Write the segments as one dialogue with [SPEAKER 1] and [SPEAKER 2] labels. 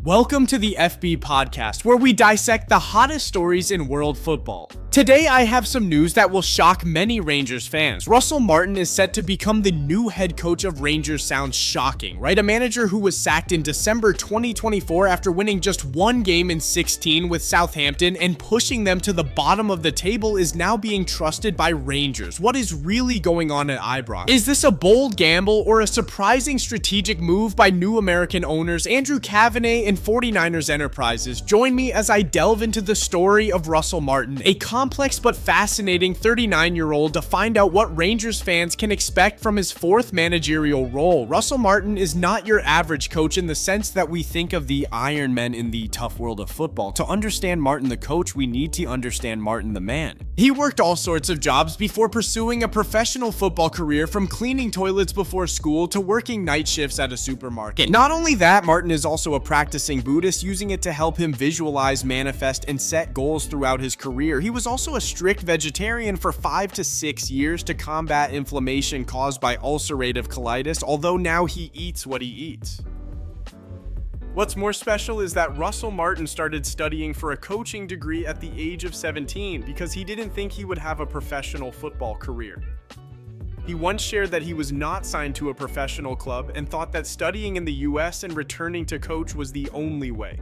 [SPEAKER 1] Welcome to the FB podcast, where we dissect the hottest stories in world football. Today I have some news that will shock many Rangers fans. Russell Martin is set to become the new head coach of Rangers. Sounds shocking, right? A manager who was sacked in December 2024 after winning just one game in 16 with Southampton and pushing them to the bottom of the table is now being trusted by Rangers. What is really going on at Ibrox? Is this a bold gamble or a surprising strategic move by new American owners Andrew Cavanagh and 49ers Enterprises? Join me as I delve into the story of Russell Martin, a complex but fascinating 39-year-old, to find out what Rangers fans can expect from his fourth managerial role. Russell Martin is not your average coach in the sense that we think of the Iron Men in the tough world of football. To understand Martin the coach, we need to understand Martin the man. He worked all sorts of jobs before pursuing a professional football career, from cleaning toilets before school to working night shifts at a supermarket. Not only that, Martin is also a practicing Buddhist, using it to help him visualize, manifest, and set goals throughout his career. He was also a strict vegetarian for 5 to 6 years to combat inflammation caused by ulcerative colitis, although now he eats what he eats. What's more special is that Russell Martin started studying for a coaching degree at the age of 17 because he didn't think he would have a professional football career. He once shared that he was not signed to a professional club and thought that studying in the US and returning to coach was the only way.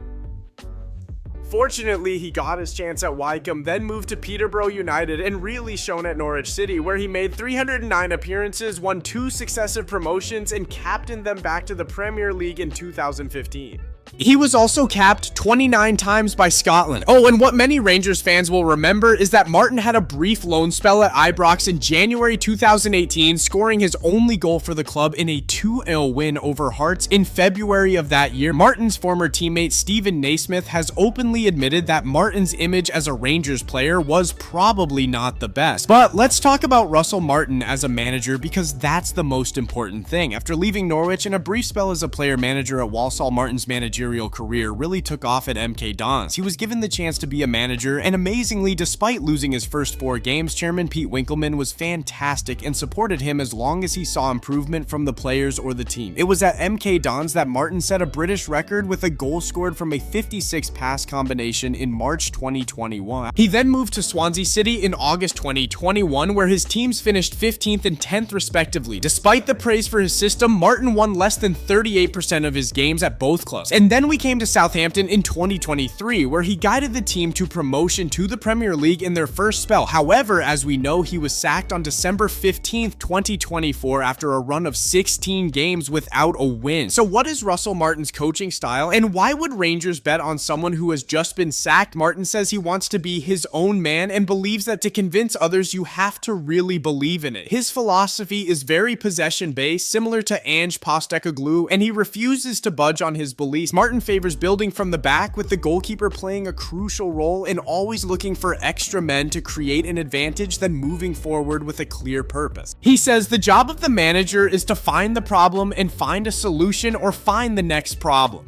[SPEAKER 1] Fortunately, he got his chance at Wycombe, then moved to Peterborough United and really shone at Norwich City, where he made 309 appearances, won 2 successive promotions, and captained them back to the Premier League in 2015. He was also capped 29 times by Scotland. Oh, and what many Rangers fans will remember is that Martin had a brief loan spell at Ibrox in January 2018, scoring his only goal for the club in a 2-0 win over Hearts in February of that year. Martin's former teammate Steven Naismith has openly admitted that Martin's image as a Rangers player was probably not the best. But let's talk about Russell Martin as a manager, because that's the most important thing. After leaving Norwich and a brief spell as a player-manager at Walsall, Martin's managerial career really took off at MK Dons. He was given the chance to be a manager, and amazingly, despite losing his first 4 games, Chairman Pete Winkleman was fantastic and supported him as long as he saw improvement from the players or the team. It was at MK Dons that Martin set a British record with a goal scored from a 56 pass combination in March 2021. He then moved to Swansea City in August 2021, where his teams finished 15th and 10th respectively. Despite the praise for his system, Martin won less than 38% of his games at both clubs. And then we came to Southampton in 2023, where he guided the team to promotion to the Premier League in their first spell. However, as we know, he was sacked on December 15th, 2024 after a run of 16 games without a win. So what is Russell Martin's coaching style, and why would Rangers bet on someone who has just been sacked? Martin says he wants to be his own man and believes that to convince others, you have to really believe in it. His philosophy is very possession-based, similar to Ange Postecoglou, and he refuses to budge on his beliefs. Martin favors building from the back, with the goalkeeper playing a crucial role, and always looking for extra men to create an advantage, then moving forward with a clear purpose. He says the job of the manager is to find the problem and find a solution, or find the next problem.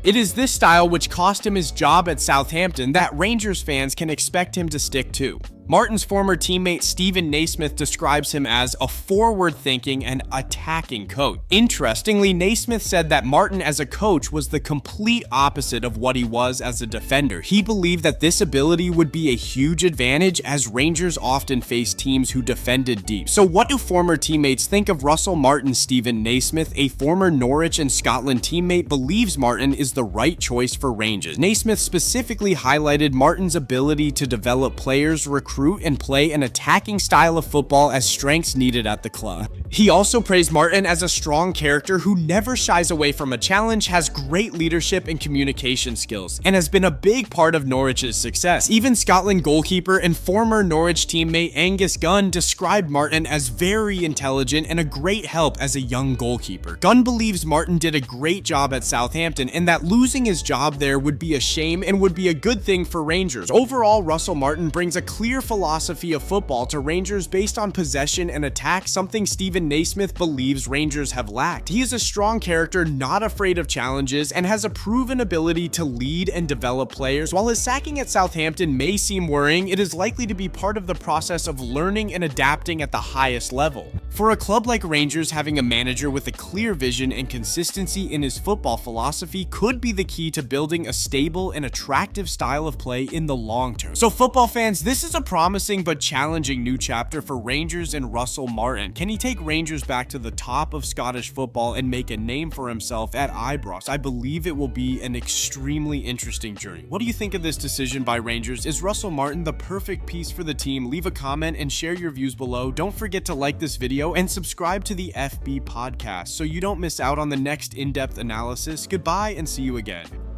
[SPEAKER 1] It is this style which cost him his job at Southampton that Rangers fans can expect him to stick to. Martin's former teammate Steven Naismith describes him as a forward-thinking and attacking coach. Interestingly, Naismith said that Martin as a coach was the complete opposite of what he was as a defender. He believed that this ability would be a huge advantage, as Rangers often faced teams who defended deep. So what do former teammates think of Russell Martin? Steven Naismith, a former Norwich and Scotland teammate, believes Martin is the right choice for Rangers. Naismith specifically highlighted Martin's ability to develop players, recruit and play an attacking style of football as strengths needed at the club. He also praised Martin as a strong character who never shies away from a challenge, has great leadership and communication skills, and has been a big part of Norwich's success. Even Scotland goalkeeper and former Norwich teammate Angus Gunn described Martin as very intelligent and a great help as a young goalkeeper. Gunn believes Martin did a great job at Southampton, and that losing his job there would be a shame and would be a good thing for Rangers. Overall, Russell Martin brings a clear philosophy of football to Rangers based on possession and attack, something Steven Naismith believes Rangers have lacked. He is a strong character, not afraid of challenges, and has a proven ability to lead and develop players. While his sacking at Southampton may seem worrying, it is likely to be part of the process of learning and adapting at the highest level. For a club like Rangers, having a manager with a clear vision and consistency in his football philosophy could be the key to building a stable and attractive style of play in the long term. So football fans, this is a promising but challenging new chapter for Rangers and Russell Martin. Can he take Rangers back to the top of Scottish football and make a name for himself at Ibrox? I believe it will be an extremely interesting journey. What do you think of this decision by Rangers? Is Russell Martin the perfect piece for the team? Leave a comment and share your views below. Don't forget to like this video and subscribe to the FB podcast so you don't miss out on the next in-depth analysis. Goodbye and see you again.